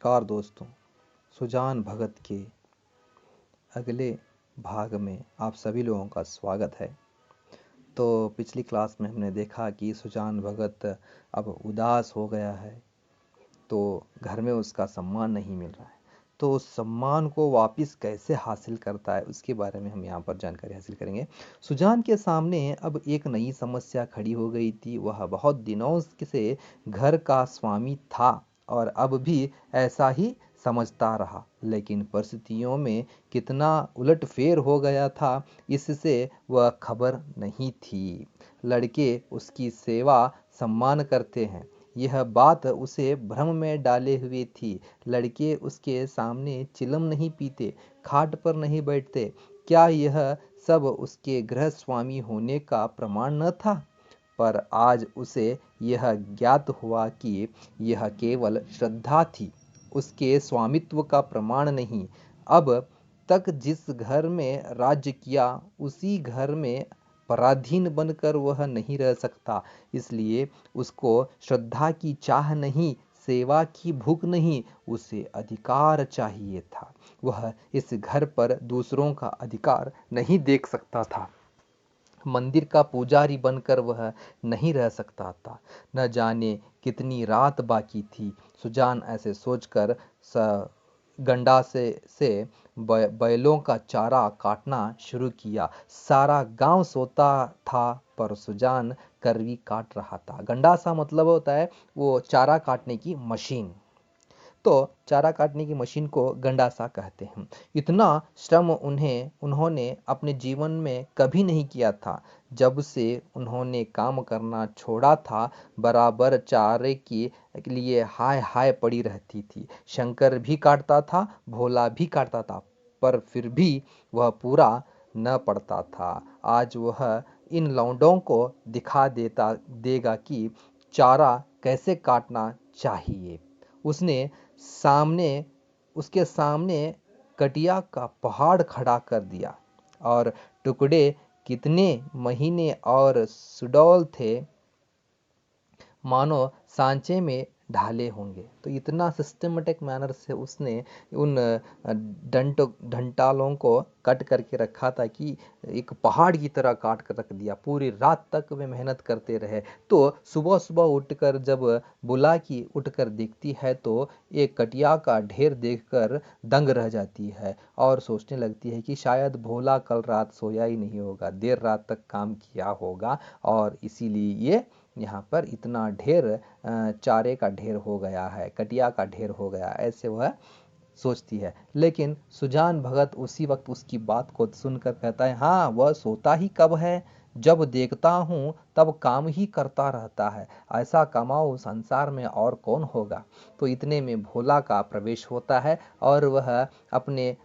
नमस्कार दोस्तों। सुजान भगत के अगले भाग में आप सभी लोगों का स्वागत है। तो पिछली क्लास में हमने देखा कि सुजान भगत अब उदास हो गया है, तो घर में उसका सम्मान नहीं मिल रहा है। तो उस सम्मान को वापस कैसे हासिल करता है उसके बारे में हम यहाँ पर जानकारी हासिल करेंगे। सुजान के सामने अब एक नई समस्या खड़ी हो गई थी। वह बहुत दिनों से घर का स्वामी था और अब भी ऐसा ही समझता रहा, लेकिन परिस्थितियों में कितना उलटफेर हो गया था इससे वह खबर नहीं थी। लड़के उसकी सेवा सम्मान करते हैं, यह बात उसे भ्रम में डाले हुए थी। लड़के उसके सामने चिलम नहीं पीते, खाट पर नहीं बैठते। क्या यह सब उसके गृह स्वामी होने का प्रमाण न था? पर आज उसे यह ज्ञात हुआ कि यह केवल श्रद्धा थी, उसके स्वामित्व का प्रमाण नहीं। अब तक जिस घर में राज्य किया उसी घर में पराधीन बनकर वह नहीं रह सकता। इसलिए उसको श्रद्धा की चाह नहीं, सेवा की भूख नहीं, उसे अधिकार चाहिए था। वह इस घर पर दूसरों का अधिकार नहीं देख सकता था। मंदिर का पुजारी बनकर वह नहीं रह सकता था। न जाने कितनी रात बाकी थी। सुजान ऐसे सोचकर गंडा से बैलों का चारा काटना शुरू किया। सारा गांव सोता था पर सुजान करवी काट रहा था। गंडासा मतलब होता है वो चारा काटने की मशीन। तो चारा काटने की मशीन को गंडासा कहते हैं। इतना श्रम उन्होंने अपने जीवन में कभी नहीं किया था। जब से उन्होंने काम करना छोड़ा था, बराबर चारे के लिए हाय हाय पड़ी रहती थी। शंकर भी काटता था, भोला भी काटता था, पर फिर भी वह पूरा न पड़ता था। आज वह इन लौंडों को दिखा देगा कि चारा कैसे काटना चाहिए। उसके सामने कटिया का पहाड़ खड़ा कर दिया और टुकड़े कितने महीने और सुडौल थे, मानो सांचे में ढाले होंगे। तो इतना सिस्टमेटिक मैनर से उसने उन डंटालों को कट करके रखा था कि एक पहाड़ की तरह काट कर रख दिया। पूरी रात तक वे मेहनत करते रहे। तो सुबह सुबह उठकर जब बुलाकी उठकर देखती है तो एक कटिया का ढेर देखकर दंग रह जाती है और सोचने लगती है कि शायद भोला कल रात सोया ही नहीं होगा, देर रात तक काम किया होगा और इसीलिए ये यहाँ पर इतना ढेर चारे का ढेर हो गया है, कटिया का ढेर हो गया, ऐसे वह सोचती है। लेकिन सुजान भगत उसी वक्त उसकी बात को सुनकर कहता है, हाँ वह सोता ही कब है, जब देखता हूँ तब काम ही करता रहता है। ऐसा कमाऊ संसार में और कौन होगा। तो इतने में भोला का प्रवेश होता है और वह अपने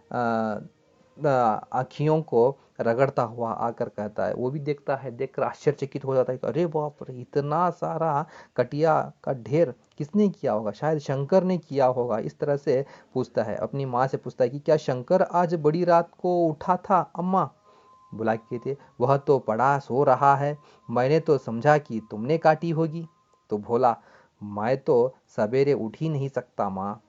आँखियों को रगड़ता हुआ आकर कहता है। वो भी देखता है, देखकर आश्चर्यचकित हो जाता है कि अरे बाप रे, इतना सारा कटिया का ढेर किसने किया होगा, शायद शंकर ने किया होगा। इस तरह से पूछता है, अपनी माँ से पूछता है कि क्या शंकर आज बड़ी रात को उठा था अम्मा? बुला के थे, वह तो पड़ा सो रहा है, मैंने तो समझा कि तुमने काटी होगी। तो भोला, मैं तो सवेरे उठ ही नहीं सकता माँ,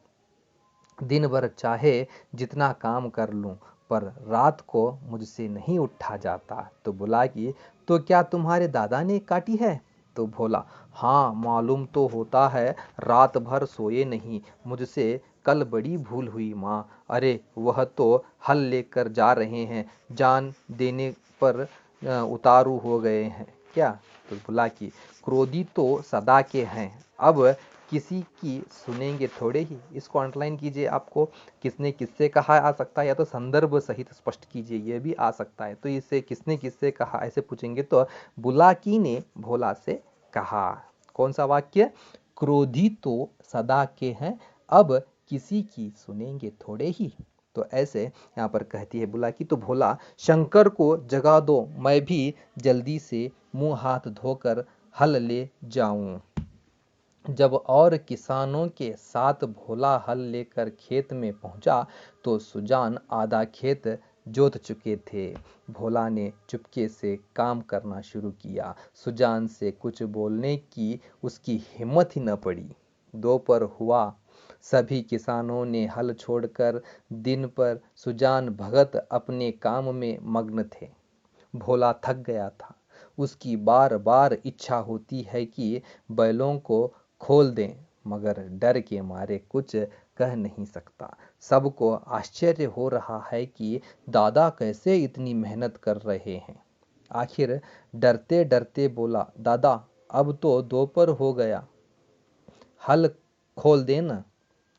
दिन भर चाहे जितना काम कर लूं पर रात को मुझसे नहीं उठा जाता। तो बोला कि तो क्या तुम्हारे दादा ने काटी है? तो भोला, हाँ मालूम तो होता है, रात भर सोए नहीं, मुझसे कल बड़ी भूल हुई माँ। अरे वह तो हल लेकर जा रहे हैं, जान देने पर उतारू हो गए हैं क्या? तो बोला कि क्रोधी तो सदा के हैं, अब किसी की सुनेंगे थोड़े ही। इसको अंडरलाइन कीजिए, आपको किसने किससे कहा आ सकता है, या तो संदर्भ सहित स्पष्ट कीजिए, यह भी आ सकता है। तो इसे किसने किससे कहा ऐसे पूछेंगे तो बुलाकी ने भोला से कहा। कौन सा वाक्य? क्रोधी तो सदा के हैं, अब किसी की सुनेंगे थोड़े ही। तो ऐसे यहाँ पर कहती है बुलाकी। तो भोला, शंकर को जगा दो, मैं भी जल्दी से मुंह हाथ धोकर हल ले जाऊं। जब और किसानों के साथ भोला हल लेकर खेत में पहुंचा तो सुजान आधा खेत जोत चुके थे। भोला ने चुपके से काम करना शुरू किया। सुजान से कुछ बोलने की उसकी हिम्मत ही न पड़ी। दोपहर हुआ, सभी किसानों ने हल छोड़कर दिन पर सुजान भगत अपने काम में मग्न थे। भोला थक गया था। उसकी बार बार इच्छा होती है कि बैलों को खोल दें, मगर डर के मारे कुछ कह नहीं सकता। सबको आश्चर्य हो रहा है कि दादा कैसे इतनी मेहनत कर रहे हैं। आखिर डरते डरते बोला, दादा अब तो दोपहर हो गया, हल खोल देना।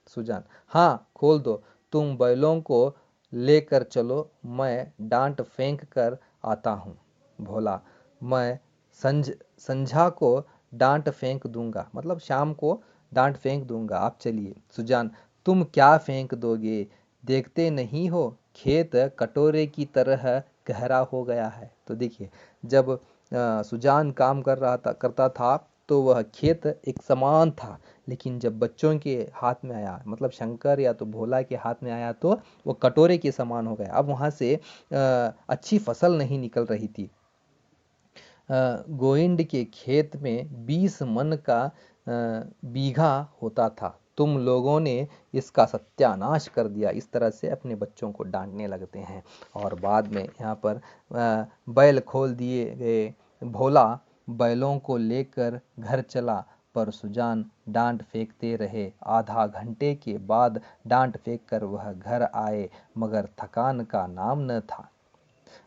सुजान, हाँ खोल दो, तुम बैलों को लेकर चलो, मैं डांट फेंक कर आता हूँ। भोला, मैं संझा को डांट फेंक दूंगा, मतलब शाम को डांट फेंक दूंगा, आप चलिए। सुजान, तुम क्या फेंक दोगे, देखते नहीं हो खेत कटोरे की तरह गहरा हो गया है। तो देखिए, जब सुजान काम करता था तो वह खेत एक समान था, लेकिन जब बच्चों के हाथ में आया, मतलब शंकर या तो भोला के हाथ में आया, तो वो कटोरे के समान हो गया। अब वहां से अच्छी फसल नहीं निकल रही थी। गोविंद के खेत में 20 मन का बीघा होता था। तुम लोगों ने इसका सत्यानाश कर दिया। इस तरह से अपने बच्चों को डांटने लगते हैं। और बाद में यहाँ पर बैल खोल दिए गए। भोला बैलों को लेकर घर चला, पर सुजान डांट फेंकते रहे। आधा घंटे के बाद डांट फेंक कर वह घर आए, मगर थकान का नाम न था।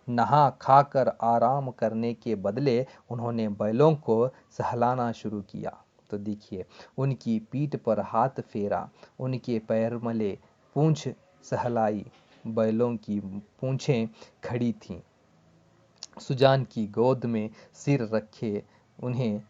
नहा खाकर आराम करने के बदले उन्होंने बैलों को सहलाना शुरू किया। तो देखिए, उनकी पीठ पर हाथ फेरा, उनके पैर मले, पूंछ सहलाई। बैलों की पूंछें खड़ी थीं। सुजान की गोद में सिर रखे उन्हें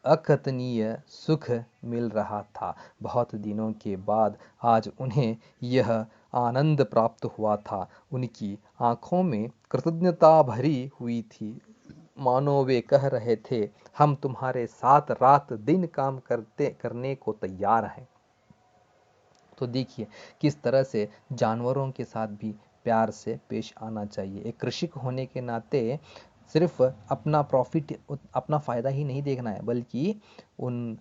अकथनीय सुख मिल रहा था। बहुत दिनों के बाद आज उन्हें यह आनंद प्राप्त हुआ था। उनकी आंखों में कृतज्ञता भरी हुई थी, मानो वे कह रहे थे, हम तुम्हारे साथ रात दिन काम करने को तैयार हैं। तो देखिए, किस तरह से जानवरों के साथ भी प्यार से पेश आना चाहिए। एक कृषक होने के नाते सिर्फ अपना प्रॉफिट, अपना फ़ायदा ही नहीं देखना है, बल्कि उन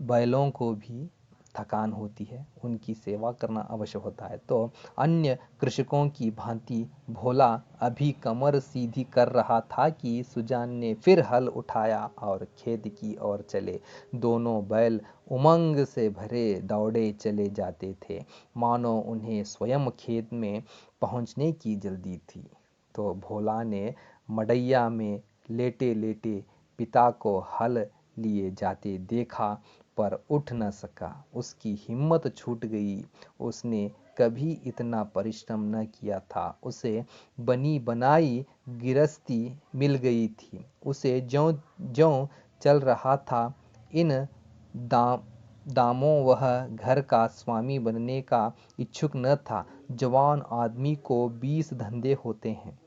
बैलों को भी थकान होती है, उनकी सेवा करना अवश्य होता है। तो अन्य कृषकों की भांति भोला अभी कमर सीधी कर रहा था कि सुजान ने फिर हल उठाया और खेत की ओर चले। दोनों बैल उमंग से भरे दौड़े चले जाते थे, मानो उन्हें स्वयं खेत में पहुंचने की जल्दी थी। तो भोला ने मड़ैया में लेटे लेटे पिता को हल लिए जाते देखा, पर उठ न सका। उसकी हिम्मत छूट गई। उसने कभी इतना परिश्रम न किया था। उसे बनी बनाई गिरस्ती मिल गई थी। उसे ज्यों ज्यों चल रहा था, इन दाम दामों वह घर का स्वामी बनने का इच्छुक न था। जवान आदमी को 20 धंधे होते हैं।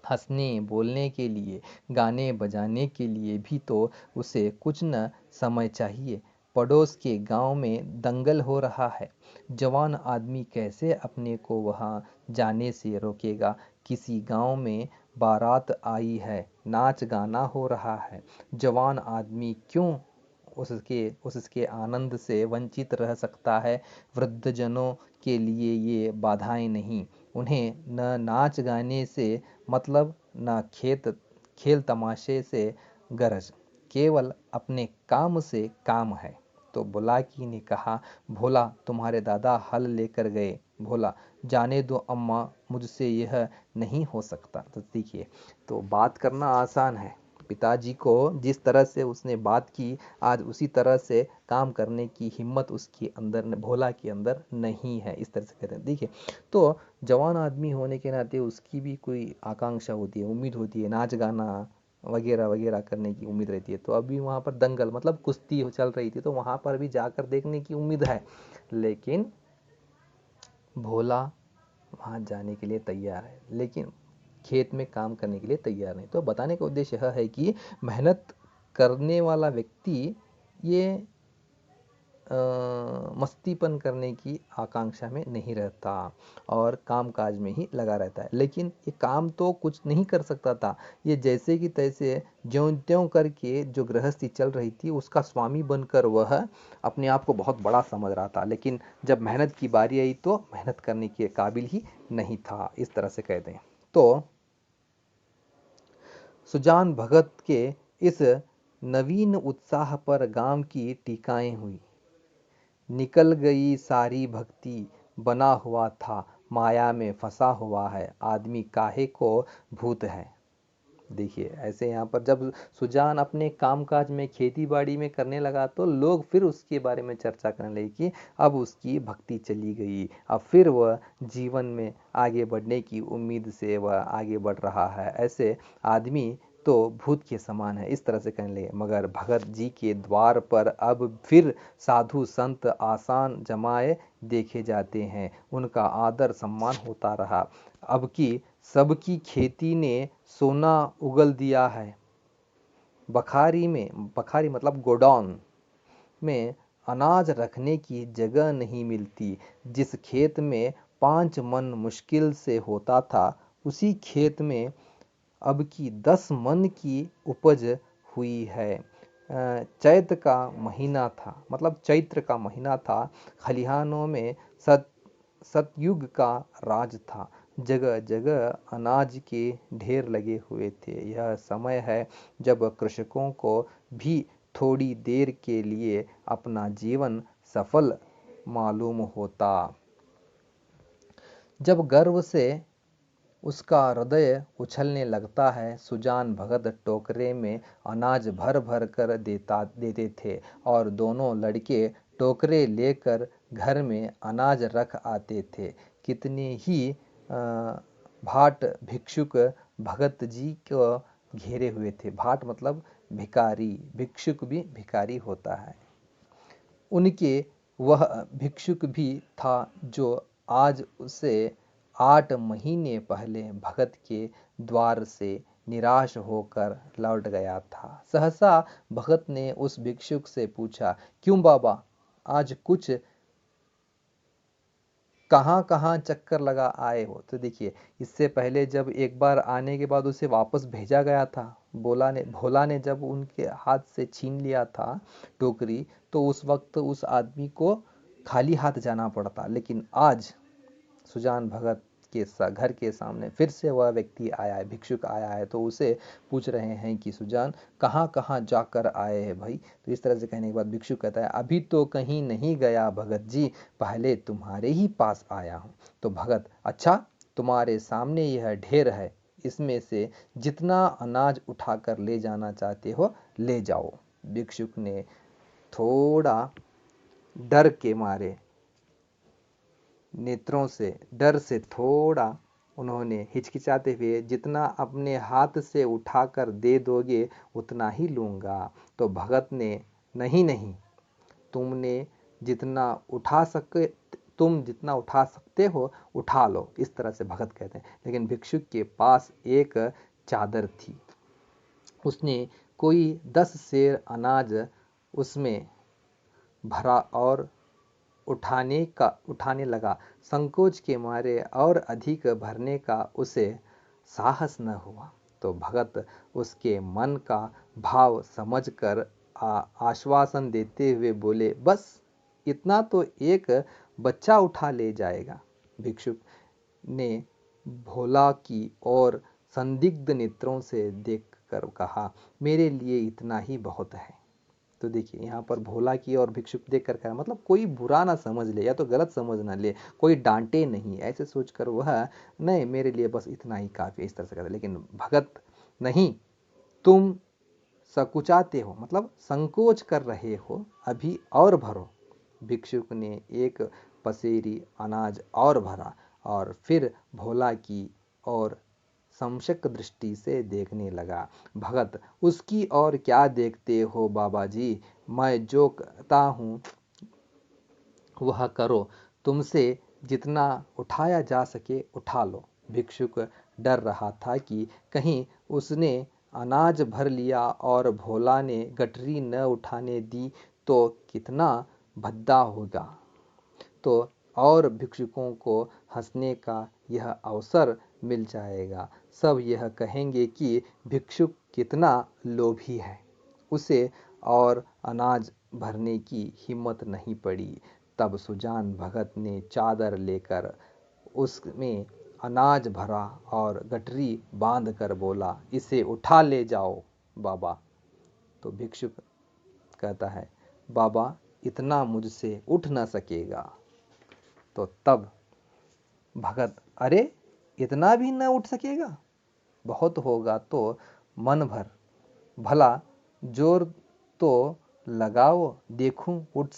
हंसने बोलने के लिए, गाने बजाने के लिए भी तो उसे कुछ न समय चाहिए। पड़ोस के गांव में दंगल हो रहा है। जवान आदमी कैसे अपने को वहां जाने से रोकेगा। किसी गांव में बारात आई है, नाच गाना हो रहा है। जवान आदमी क्यों उसके आनंद से वंचित रह सकता है। वृद्धजनों के लिए ये बाधाएं नहीं। उन्हें न नाच गाने से मतलब, न खेल तमाशे से गरज, केवल अपने काम से काम है। तो बुलाकी ने कहा, भोला तुम्हारे दादा हल लेकर गए। भोला, जाने दो अम्मा, मुझसे यह नहीं हो सकता। तो देखिए, तो बात करना आसान है। पिताजी को जिस तरह से उसने बात की, आज उसी तरह से काम करने की हिम्मत उसके अंदर, भोला के अंदर नहीं है। इस तरह से कहते हैं। देखिए, तो जवान आदमी होने के नाते उसकी भी कोई आकांक्षा होती है, उम्मीद होती है, नाच गाना वगैरह वगैरह करने की उम्मीद रहती है। तो अभी वहाँ पर दंगल मतलब कुश्ती चल रही थी, तो वहाँ पर भी जाकर देखने की उम्मीद है, लेकिन भोला वहाँ जाने के लिए तैयार है, लेकिन खेत में काम करने के लिए तैयार नहीं। तो बताने का उद्देश्य यह है कि मेहनत करने वाला व्यक्ति ये मस्तीपन करने की आकांक्षा में नहीं रहता और कामकाज में ही लगा रहता है। लेकिन ये काम तो कुछ नहीं कर सकता था, ये जैसे कि तैसे ज्यों-त्यों करके जो गृहस्थी चल रही थी उसका स्वामी बनकर वह अपने आप को बहुत बड़ा समझ रहा था। लेकिन जब मेहनत की बारी आई तो मेहनत करने के काबिल ही नहीं था, इस तरह से कहते हैं। तो सुजान भगत के इस नवीन उत्साह पर गांव की टीकाएं हुई। निकल गई सारी भक्ति, बना हुआ था माया में फंसा हुआ है, आदमी काहे को भूत है। देखिए ऐसे यहाँ पर जब सुजान अपने कामकाज में खेती बाड़ी में करने लगा तो लोग फिर उसके बारे में चर्चा करने लगे कि अब उसकी भक्ति चली गई, अब फिर वह जीवन में आगे बढ़ने की उम्मीद से वह आगे बढ़ रहा है, ऐसे आदमी तो भूत के समान है, इस तरह से कहने लगे। मगर भगत जी के द्वार पर अब फिर साधु संत आसान जमाए देखे जाते हैं, उनका आदर सम्मान होता रहा। अब की सबकी खेती ने सोना उगल दिया है। बखारी में, बखारी मतलब गोडाउन में अनाज रखने की जगह नहीं मिलती। जिस खेत में 5 मन मुश्किल से होता था, उसी खेत में अब की 10 मन की उपज हुई है। चैत का महीना था, मतलब चैत्र का महीना था। खलिहानों में सतयुग का राज था। जगह जगह अनाज के ढेर लगे हुए थे। यह समय है जब कृषकों को भी थोड़ी देर के लिए अपना जीवन सफल मालूम होता। जब गर्व से उसका हृदय उछलने लगता है। सुजान भगत टोकरे में अनाज भर भर कर देते थे और दोनों लड़के टोकरे लेकर घर में अनाज रख आते थे। कितने ही भाट भिक्षुक भगत जी को घेरे हुए थे। भाट मतलब भिखारी, भिक्षुक भी भिखारी होता है। उनके वह भिक्षुक भी था जो आज उसे 8 महीने पहले भगत के द्वार से निराश होकर लौट गया था। सहसा भगत ने उस भिक्षुक से पूछा, क्यों बाबा, आज कुछ कहाँ कहाँ चक्कर लगा आए हो? तो देखिए इससे पहले जब एक बार आने के बाद उसे वापस भेजा गया था, भोला ने जब उनके हाथ से छीन लिया था टोकरी, तो उस वक्त उस आदमी को खाली हाथ जाना पड़ता। लेकिन आज सुजान भगत के घर के सामने फिर से वह व्यक्ति आया है, भिक्षुक आया है, तो उसे पूछ रहे हैं कि सुजान कहाँ कहाँ जाकर आए हैं भाई। तो इस तरह से कहने के बाद भिक्षुक कहता है, अभी तो कहीं नहीं गया भगत जी, पहले तुम्हारे ही पास आया हूँ। तो भगत, अच्छा, तुम्हारे सामने यह ढेर है, इसमें से जितना अनाज उठाकर ले जाना चाहते हो ले जाओ। भिक्षुक ने थोड़ा डर के मारे नेत्रों से, डर से थोड़ा उन्होंने हिचकिचाते हुए, जितना अपने हाथ से उठाकर दे दोगे उतना ही लूँगा। तो भगत ने, नहीं नहीं, तुम जितना उठा सकते हो उठा लो, इस तरह से भगत कहते हैं। लेकिन भिक्षुक के पास एक चादर थी, उसने कोई 10 सेर अनाज उसमें भरा और उठाने लगा। संकोच के मारे और अधिक भरने का उसे साहस न हुआ। तो भगत उसके मन का भाव समझकर आश्वासन देते हुए बोले, बस इतना तो एक बच्चा उठा ले जाएगा। भिक्षुक ने भोला की ओर संदिग्ध नेत्रों से देखकर कहा, मेरे लिए इतना ही बहुत है। तो देखिए यहाँ पर भोला की और भिक्षुक देख कर कहा, मतलब कोई बुरा ना समझ ले या तो गलत समझ ना ले, कोई डांटे नहीं, ऐसे सोचकर वह, नहीं मेरे लिए बस इतना ही काफ़ी है, इस तरह से कहता। लेकिन भगत, नहीं, तुम सकुचाते हो, मतलब संकोच कर रहे हो, अभी और भरो। भिक्षुक ने एक पसेरी अनाज और भरा और फिर भोला की और संशक दृष्टि से देखने लगा। भगत, उसकी ओर क्या देखते हो बाबा जी, मैं जो कहता हूँ वह करो, तुमसे जितना उठाया जा सके उठा लो। भिक्षुक डर रहा था कि कहीं उसने अनाज भर लिया और भोला ने गठरी न उठाने दी तो कितना भद्दा होगा। तो और भिक्षुकों को हंसने का यह अवसर मिल जाएगा। सब यह कहेंगे कि भिक्षुक कितना लोभी है, उसे और अनाज भरने की हिम्मत नहीं पड़ी। तब सुजान भगत ने चादर लेकर उसमें अनाज भरा और गठरी बांधकर बोला, इसे उठा ले जाओ बाबा। तो भिक्षुक कहता है, बाबा इतना मुझसे उठ न सकेगा। तो तब भगत, अरे इतना भी न उठ सकेगा, बहुत होगा तो मन भर, भला जोर तो लगाओ, देखूं उठ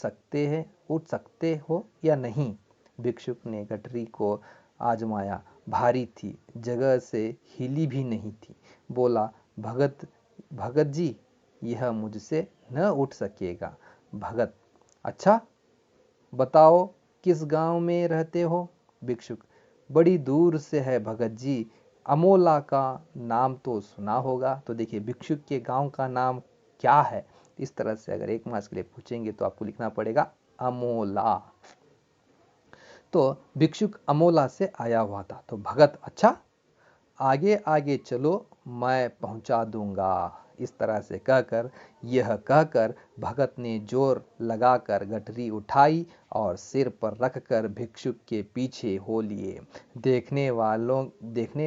सकते हो या नहीं। भिक्षुक ने गठरी को आजमाया, भारी थी, जगह से हिली भी नहीं थी। बोला, भगत जी यह मुझसे न उठ सकेगा। भगत, अच्छा बताओ किस गांव में रहते हो। भिक्षुक, बड़ी दूर से है भगत जी, अमोला का नाम तो सुना होगा। तो देखिए भिक्षुक के गांव का नाम क्या है, इस तरह से अगर 1 मार्क्स के लिए पूछेंगे तो आपको लिखना पड़ेगा अमोला। तो भिक्षुक अमोला से आया हुआ था। तो भगत, अच्छा आगे आगे चलो, मैं पहुंचा दूंगा। इस तरह से कहकर भगत ने जोर लगाकर गठरी उठाई और सिर पर रखकर भिक्षुक के पीछे हो लिए। देखने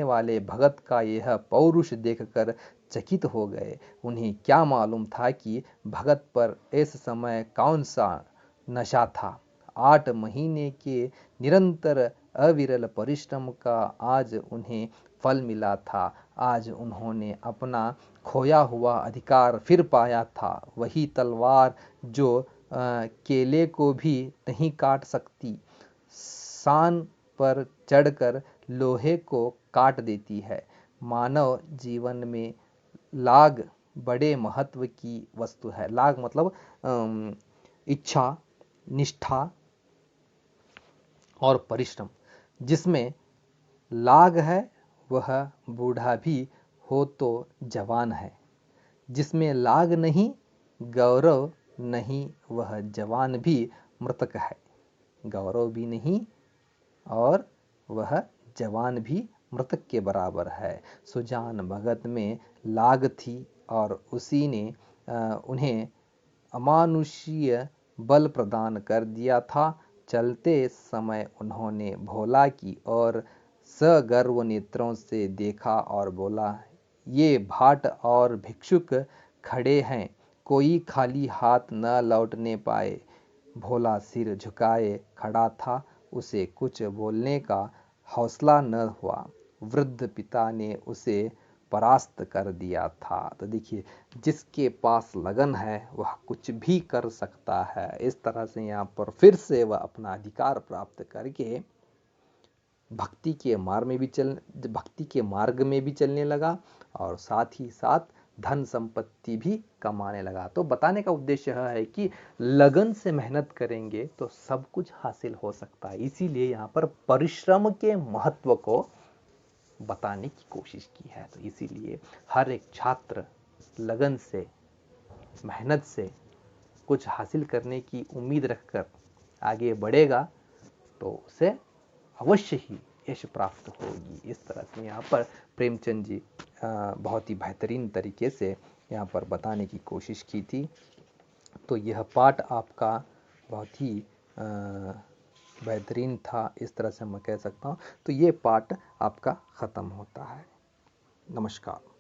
वाले भगत का यह पौरुष देखकर चकित हो गए। उन्हें क्या मालूम था कि भगत पर इस समय कौन सा नशा था। 8 महीने के निरंतर अविरल परिश्रम का आज उन्हें फल मिला था। आज उन्होंने अपना खोया हुआ अधिकार फिर पाया था। वही तलवार जो केले को भी नहीं काट सकती, शान पर चढ़कर लोहे को काट देती है। मानव जीवन में लाग बड़े महत्व की वस्तु है। लाग मतलब इच्छा, निष्ठा और परिश्रम। जिसमें लाग है वह बूढ़ा भी हो तो जवान है, जिसमें लाग नहीं, गौरव नहीं, वह जवान भी मृतक है। गौरव भी नहीं और वह जवान भी मृतक के बराबर है। सुजान भगत में लाग थी और उसी ने उन्हें अमानुषीय बल प्रदान कर दिया था। चलते समय उन्होंने भोला की ओर सगर्व नेत्रों से देखा और बोला, ये भाट और भिक्षुक खड़े हैं, कोई खाली हाथ न लौटने पाए। भोला सिर झुकाए खड़ा था, उसे कुछ बोलने का हौसला न हुआ। वृद्ध पिता ने उसे परास्त कर दिया था। तो देखिए जिसके पास लगन है वह कुछ भी कर सकता है। इस तरह से यहाँ पर फिर से वह अपना अधिकार प्राप्त करके भक्ति के मार्ग में भी चलने लगा और साथ ही साथ धन संपत्ति भी कमाने लगा। तो बताने का उद्देश्य यह है कि लगन से मेहनत करेंगे तो सब कुछ हासिल हो सकता है। इसीलिए यहाँ पर परिश्रम के महत्व को बताने की कोशिश की है। तो इसीलिए हर एक छात्र लगन से, मेहनत से कुछ हासिल करने की उम्मीद रखकर आगे बढ़ेगा तो उसे अवश्य ही यश प्राप्त होगी। इस तरह से यहाँ पर प्रेमचंद जी बहुत ही बेहतरीन तरीके से यहाँ पर बताने की कोशिश की थी। तो यह पाठ आपका बहुत ही बेहतरीन था, इस तरह से मैं कह सकता हूँ। तो ये पाठ आपका ख़त्म होता है। नमस्कार।